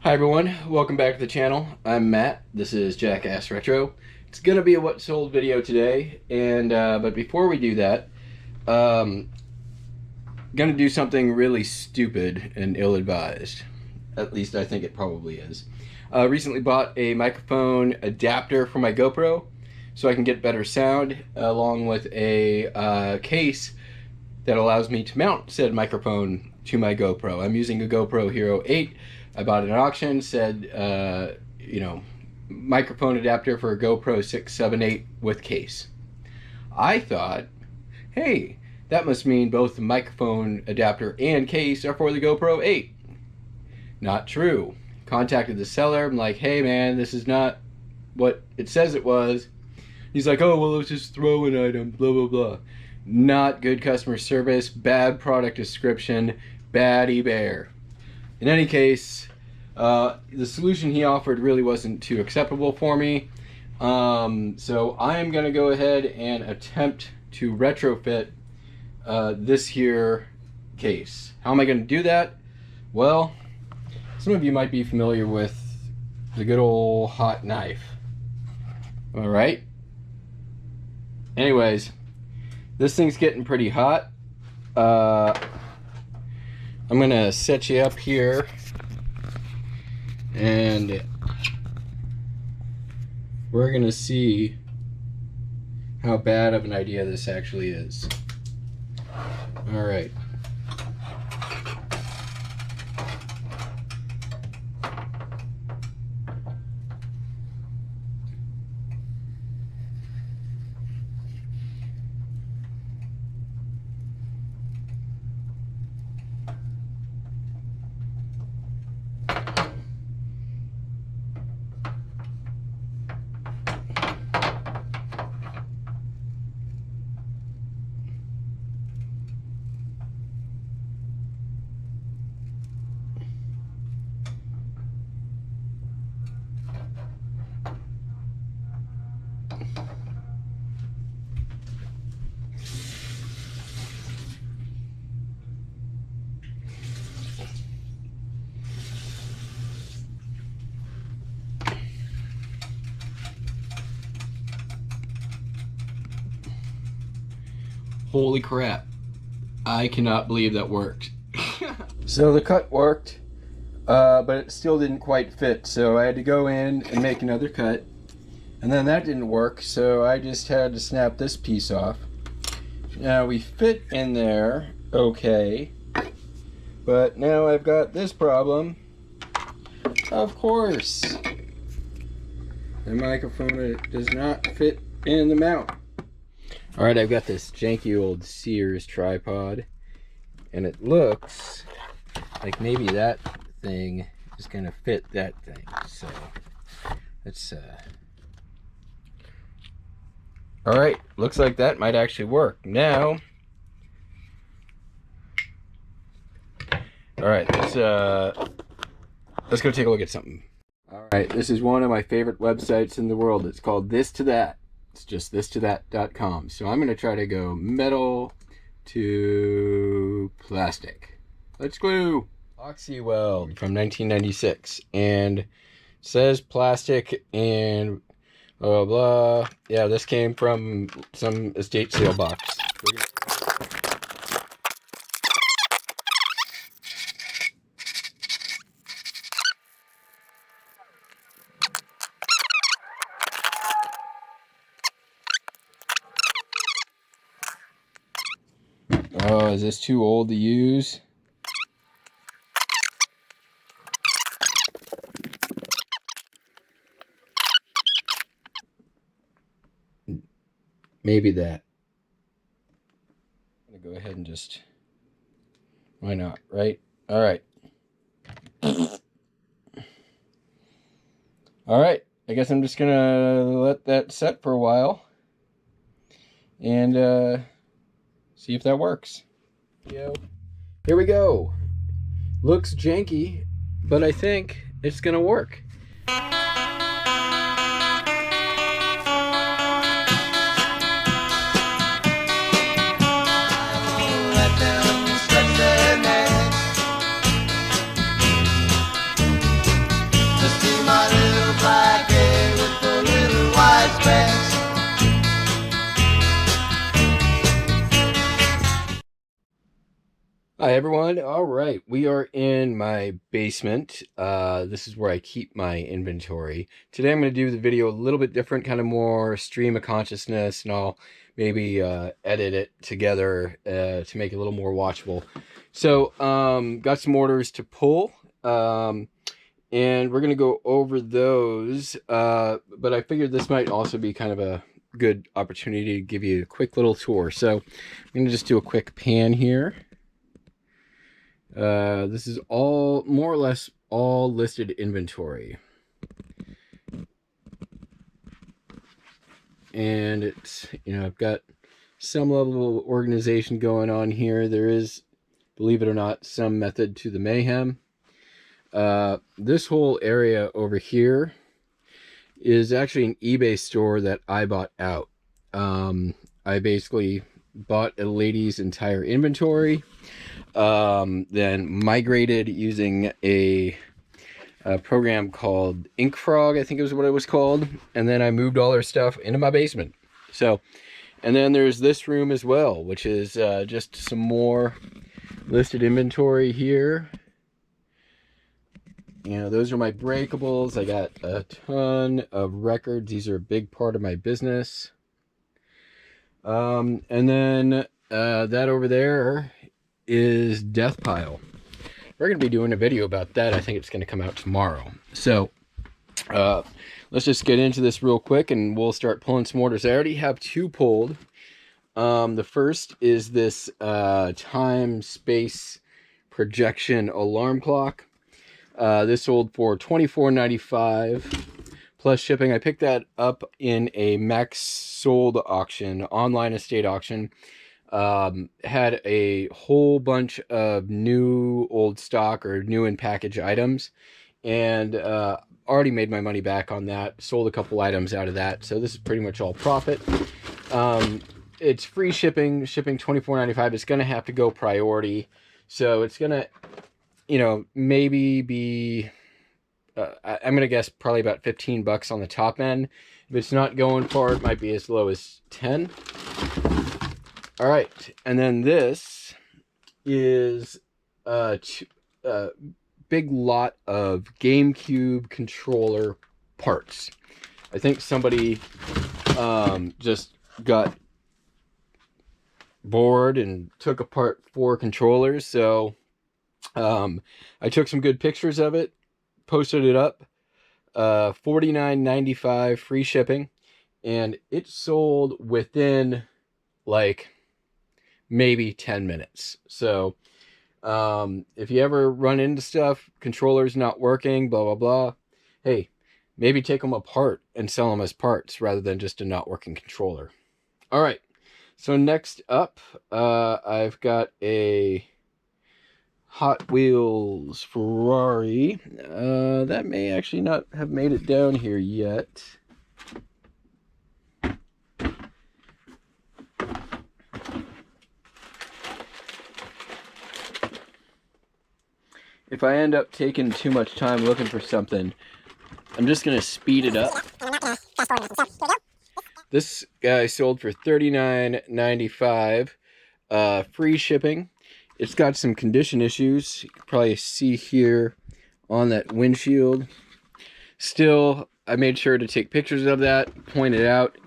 Hi everyone, welcome back to the channel. I'm Matt. This is Jackass Retro. It's gonna be a what sold video today, and but before we do that, gonna do something really stupid and ill-advised. At least I think it probably is. Recently bought a microphone adapter for my GoPro so I can get better sound, along with a case that allows me to mount said microphone to my GoPro. I'm using a GoPro Hero 8. I bought it at an auction, said, microphone adapter for a GoPro 6, 7, 8 with case. I thought, hey, that must mean both the microphone adapter and case are for the GoPro 8. Not true. Contacted the seller. I'm like, hey man, this is not what it says it was. He's like, oh, well, it's just throwing item, blah, blah, blah. Not good customer service, bad product description, bad eBay. In any case, the solution he offered really wasn't too acceptable for me. So I am going to go ahead and attempt to retrofit this here case. How am I going to do that? Well, some of you might be familiar with the good old hot knife. All right. Anyways, this thing's getting pretty hot. I'm gonna set you up here, and we're gonna see how bad of an idea this actually is. All right. Holy crap. I cannot believe that worked. So the cut worked, but it still didn't quite fit. So I had to go in and make another cut. And then that didn't work, so I just had to snap this piece off. Now we fit in there, okay. But now I've got this problem. Of course, the microphone does not fit in the mount. Alright, I've got this janky old Sears tripod, and it looks like maybe that thing is gonna fit that thing. So let's alright, looks like that might actually work. Now alright, let's go take a look at something. Alright, this is one of my favorite websites in the world. It's called This to That. It's just thistoThat.com. So I'm going to try to go metal to plastic. Let's glue. Oxy Weld from 1996. And it says plastic and blah, blah, blah. Yeah, this came from some estate sale box. Oh, is this too old to use? Maybe that. I'm gonna go ahead and just... Why not, right? Alright. Alright, I guess I'm just gonna let that set for a while. And, see if that works. Here we go. Looks janky, but I think it's gonna work. Hi everyone. All right, we are in my basement. This is where I keep my inventory. Today I'm going to do the video a little bit different, kind of more stream of consciousness, and I'll maybe edit it together to make it a little more watchable. So, got some orders to pull, and we're going to go over those, but I figured this might also be kind of a good opportunity to give you a quick little tour. So, I'm going to just do a quick pan here. This is all more or less all listed inventory, and it's, I've got some level of organization going on here. There is, believe it or not, some method to the mayhem. This whole area over here is actually an eBay store that I bought out. I basically bought a lady's entire inventory, then migrated using a program called Ink Frog, I think it was what it was called, and then I moved all her stuff into my basement. So, and then there's this room as well, which is just some more listed inventory here. Those are my breakables. I got a ton of records. These are a big part of my business. And then that over there is Death Pile. We're going to be doing a video about that. I think it's going to come out tomorrow. So let's just get into this real quick and we'll start pulling some orders. I already have two pulled. The first is this time space projection alarm clock. This sold for $24.95 plus shipping. I picked that up in a max sold auction, online estate auction. Had a whole bunch of new old stock or new in package items, and already made my money back on that. Sold a couple items out of that, so this is pretty much all profit. It's free shipping $24.95. It's gonna have to go priority, so it's gonna, maybe be I'm gonna guess probably about 15 bucks on the top end. If it's not going far, it might be as low as 10. All right, and then this is a big lot of GameCube controller parts. I think somebody just got bored and took apart 4 controllers, so I took some good pictures of it, posted it up, $49.95 free shipping, and it sold within like maybe 10 minutes. So if you ever run into stuff, controllers not working, blah blah blah, hey, maybe take them apart and sell them as parts rather than just a not working controller. All right, so next up, I've got a Hot Wheels Ferrari. That may actually not have made it down here yet. If I end up taking too much time looking for something, I'm just going to speed it up. This guy sold for $39.95, free shipping. It's got some condition issues. You can probably see here on that windshield. Still, I made sure to take pictures of that, point it out,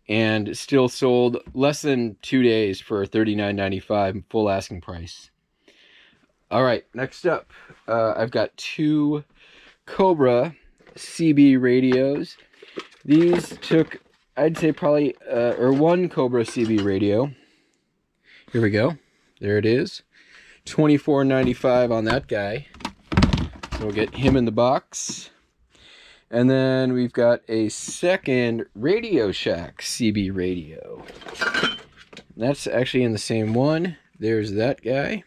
and still sold less than 2 days for $39.95 full asking price. All right, next up, I've got 2 Cobra CB radios. These took, I'd say probably, or 1 Cobra CB radio. Here we go. There it is. $24.95 on that guy. So we'll get him in the box. And then we've got a second Radio Shack CB radio. That's actually in the same one. There's that guy.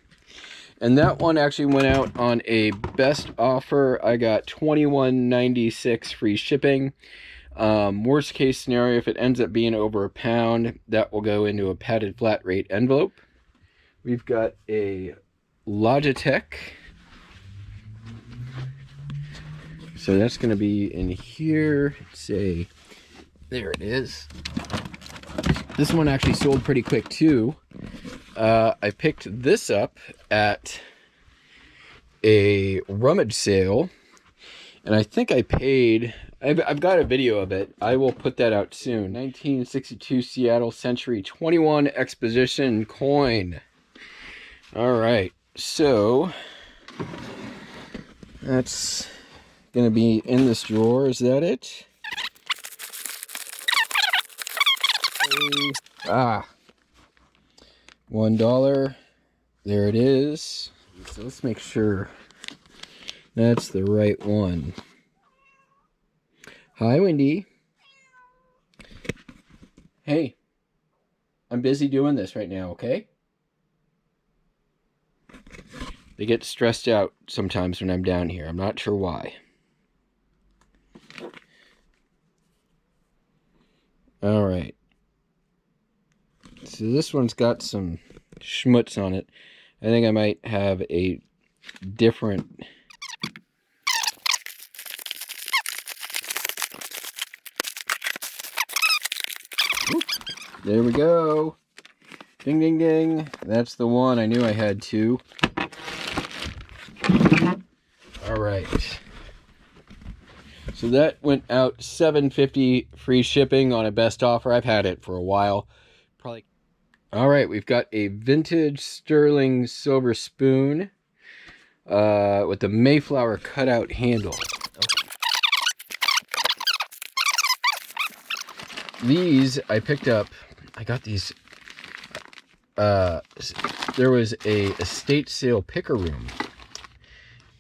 And that one actually went out on a best offer. I got $21.96 free shipping. Worst case scenario, if it ends up being over £1, that will go into a padded flat rate envelope. We've got a Logitech. So that's going to be in here. There it is. This one actually sold pretty quick too. I picked this up at a rummage sale, and I think I paid, I've got a video of it. I will put that out soon. 1962 Seattle Century 21 Exposition coin. All right, so that's gonna be in this drawer. Is that it? $1. There it is. So let's make sure that's the right one. Hi, Wendy. Hey, I'm busy doing this right now, okay? They get stressed out sometimes when I'm down here. I'm not sure why. All right. So this one's got some schmutz on it. I think I might have a different... Oop, there we go. Ding, ding, ding. That's the one. I knew I had two. All right. So that went out $7.50 free shipping on a best offer. I've had it for a while. Probably. All right, we've got a vintage sterling silver spoon with the Mayflower cutout handle. These I picked up. I got these. There was a estate sale picker room,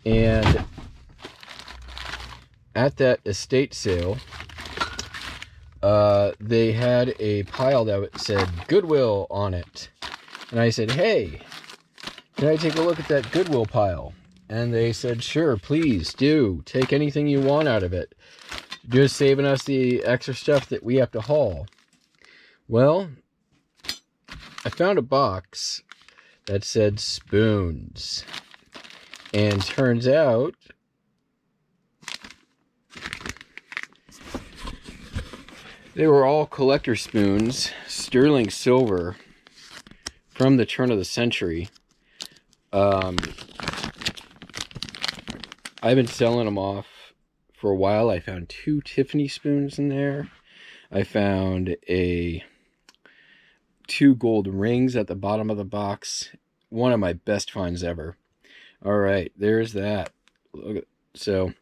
and at that estate sale, they had a pile that said Goodwill on it. And I said, hey, can I take a look at that Goodwill pile? And they said, sure, please do. Take anything you want out of it. Just saving us the extra stuff that we have to haul. Well, I found a box that said spoons. And turns out they were all collector spoons, sterling silver, from the turn of the century. I've been selling them off for a while. I found 2 Tiffany spoons in there. I found 2 gold rings at the bottom of the box. One of my best finds ever. All right, there's that. So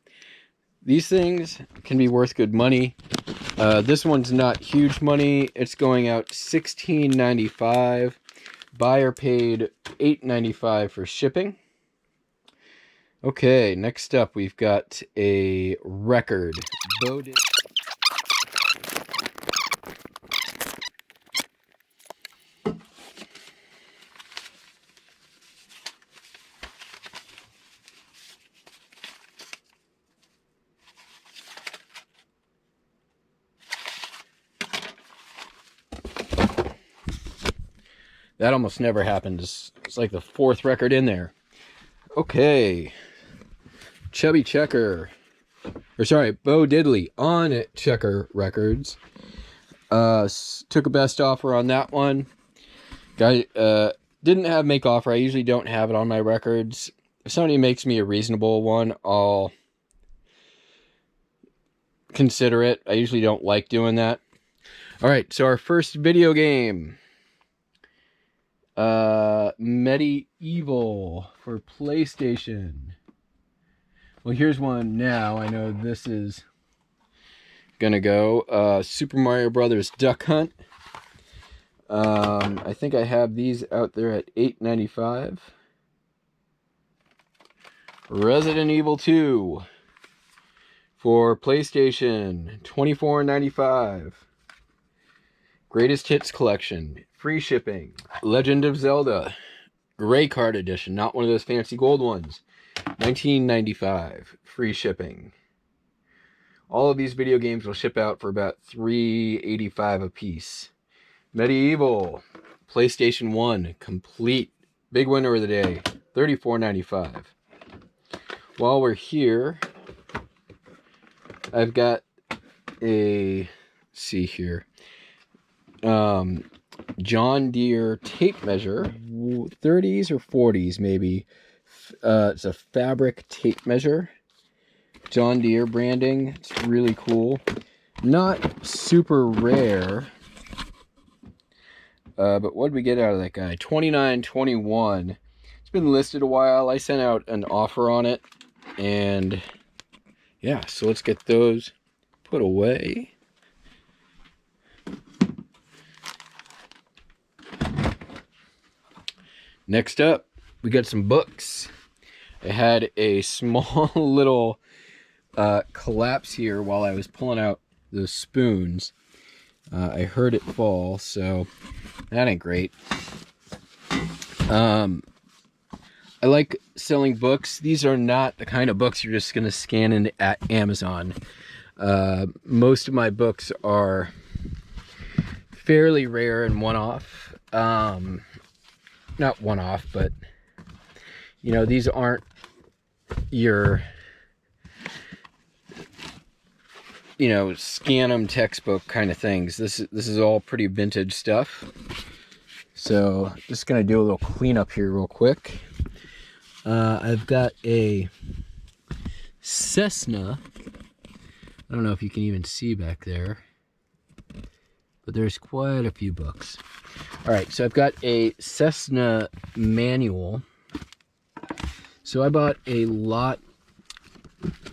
these things can be worth good money. This one's not huge money. It's going out $16.95. Buyer paid $8.95 for shipping. Okay, next up we've got a record. That almost never happens. It's like the 4th record in there. Okay. Chubby Checker. Or sorry, Bo Diddley on Checker Records. Took a best offer on that one. Guy didn't have make offer. I usually don't have it on my records. If somebody makes me a reasonable one, I'll consider it. I usually don't like doing that. All right, so our first video game. Medieval for PlayStation. Well, here's one now. I know this is gonna go. Super Mario Brothers Duck Hunt. I think I have these out there at $8.95. Resident Evil 2 for PlayStation, $24.95. Greatest Hits Collection, free shipping. Legend of Zelda, Gray Card Edition, not one of those fancy gold ones, $19.95, free shipping. All of these video games will ship out for about $3.85 a piece. Medieval, PlayStation 1, complete, big winner of the day, $34.95. While we're here, I've got a, let's see here, John Deere tape measure, 30s or 40s maybe. It's a fabric tape measure. John Deere branding. It's really cool. Not super rare. But what did we get out of that guy? $29.21. It's been listed a while. I sent out an offer on it. And yeah, so let's get those put away. Next up, we got some books. I had a small little collapse here while I was pulling out those spoons. I heard it fall, so that ain't great. I like selling books. These are not the kind of books you're just going to scan in at Amazon. Most of my books are fairly rare and one-off. Not one-off, but you know, these aren't your, you know, scan them textbook kind of things. This is all pretty vintage stuff. So just gonna do a little cleanup here real quick. I've got a Cessna. I don't know if you can even see back there, but there's quite a few books. All right, so I've got a Cessna manual. So I bought a lot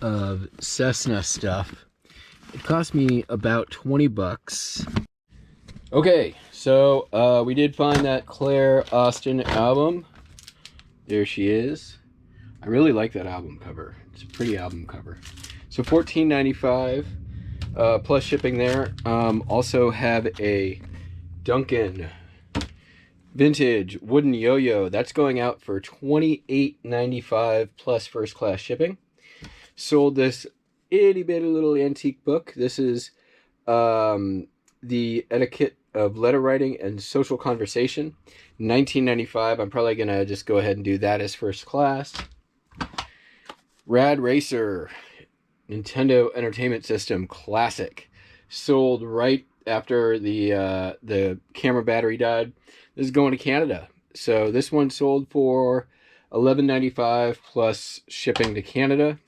of Cessna stuff. It cost me about 20 bucks. Okay, so we did find that Claire Austin album. There she is. I really like that album cover. It's a pretty album cover. So $14.95 plus shipping there. Also have a Duncan vintage wooden yo-yo. That's going out for $28.95 plus first class shipping. Sold this itty bitty little antique book. This is the Etiquette of Letter Writing and Social Conversation, $19.95. I'm probably gonna just go ahead and do that as first class. Rad Racer, Nintendo Entertainment System Classic, sold right after the camera battery died. This is going to Canada. So this one sold for $11.95 plus shipping to Canada.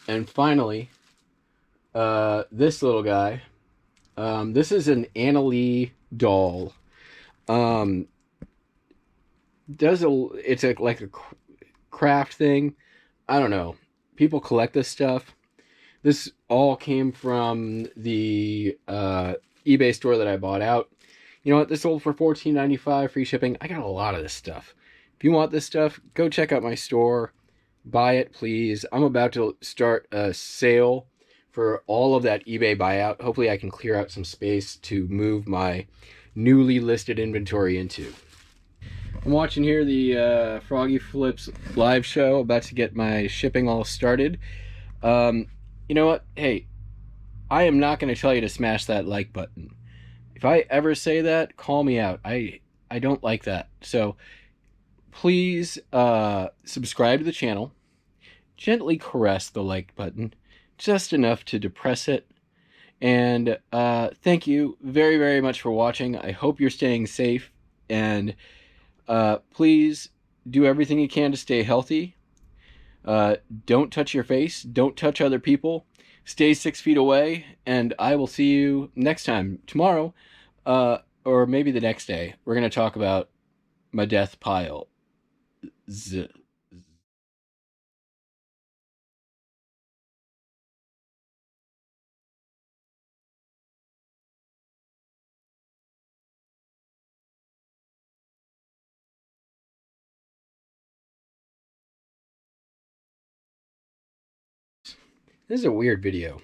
And finally, this little guy. This is an Anna Lee doll. It's like a craft thing. I don't know. People collect this stuff. This all came from the eBay store that I bought out. You know what? This sold for $14.95 free shipping. I got a lot of this stuff. If you want this stuff, go check out my store. Buy it, please. I'm about to start a sale for all of that eBay buyout. Hopefully I can clear out some space to move my newly listed inventory into. I'm watching here the Froggy Flips live show, about to get my shipping all started. You know what? Hey, I am not going to tell you to smash that like button. If I ever say that, call me out. I don't like that. So please subscribe to the channel. Gently caress the like button, just enough to depress it. And thank you very, very much for watching. I hope you're staying safe. And please do everything you can to stay healthy. Don't touch your face. Don't touch other people. Stay 6 feet away. And I will see you next time. Tomorrow, or maybe the next day, we're going to talk about my death pile. This is a weird video.